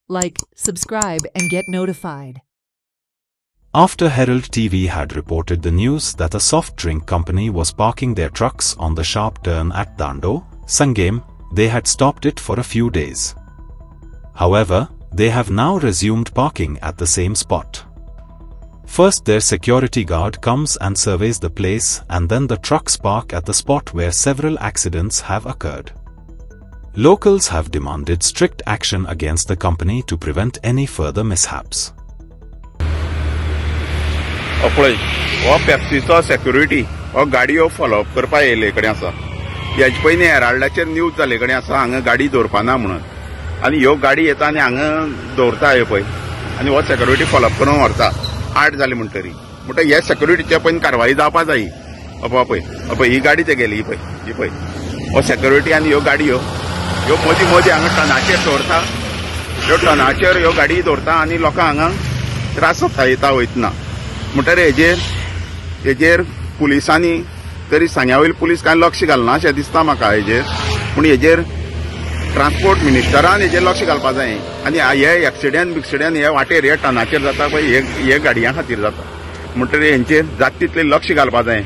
like, subscribe and get notified. After Herald TV had reported the news that a soft drink company was parking their trucks on the sharp turn at Dando, Sangem, they had stopped it for a few days. However, they have now resumed parking at the same spot. First their security guard comes and surveys the place, and then the trucks park at the spot where several accidents have occurred. Locals have demanded strict action against the company to prevent any further mishaps. पळय हो पेप्सीचो security हो गाडयो follow up करपा येयले कडेन आसा. हेजे पयलीं हेराल्डाचेर न्यूज जाले कडेन आसा हांगा गाडी दवरपाना म्हणून, आनी ह्यो गाडी येता आनी हांगा दवरता हे पळय, आनी हो सेक्युरिटी फॉलोअप करून व्हरता. 8 जाले म्हणटरी हे सेक्युरिटीचे पयलीं कारवाई जावपा जायी. पळय ही गाडी ते गेली, ही पळय हो सेक्युरिटी आनी ह्यो गाडयो ह्यो मदीं हांगा टनाचेर दवरता. ह्यो टनाचेर ह्यो गाडी दवरता आनी लोकांक हांगा त्रास जाता येता वयतना. म्हणटरी हेजेर पुलिसांनी तरी सांग्यावयले पुलीस कांय लक्ष घालना अशें दिसता म्हाका हेजेर. पूण हेजेर ट्रान्सपोर्ट मिनिस्टरान हेजेर लक्ष घालपा जाय. आनी हे एक्सिडेंट हे वाटेर हे टनाचेर जाता पळय हे गाडयां खातीर जाता. म्हणटरी हेंचेर जाता तितलें लक्ष घालपा जाय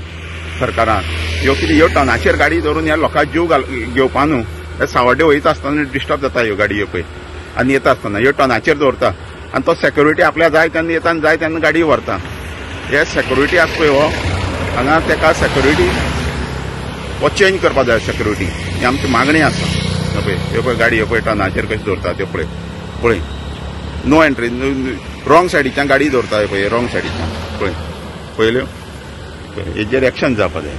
सरकारान. ह्यो टनाचेर गाडी धरून ह्या लोकांक जीव घेवपा न्हू. हे सावड्डे वयता आसतना डिस्टर्ब जाता ह्यो गाडी ह्यो पळय, आनी येता आसतना ह्यो टनाचेर दवरता आनी तो सेक्युरिटी आपल्या जाय तेन्ना येता आनी जाय तेन्ना गाडी व्हरता. हे सेक्युरिटी आसा पळय हो हांगा तेका सेक्युरिटी हो चेंज करपा जाय. सेक्युरिटी ही आमची मागणी आसा. ह्यो पळय गाडी ह्यो पळय टनाचेर कशी दवरता त्यो पळय नो एंट्री रॉंग सायडीच्यान गाडी दवरता पळय रॉंग सायडीच्यान पळय पळयल्यो. हेजेर एक्शन जावपा जाय.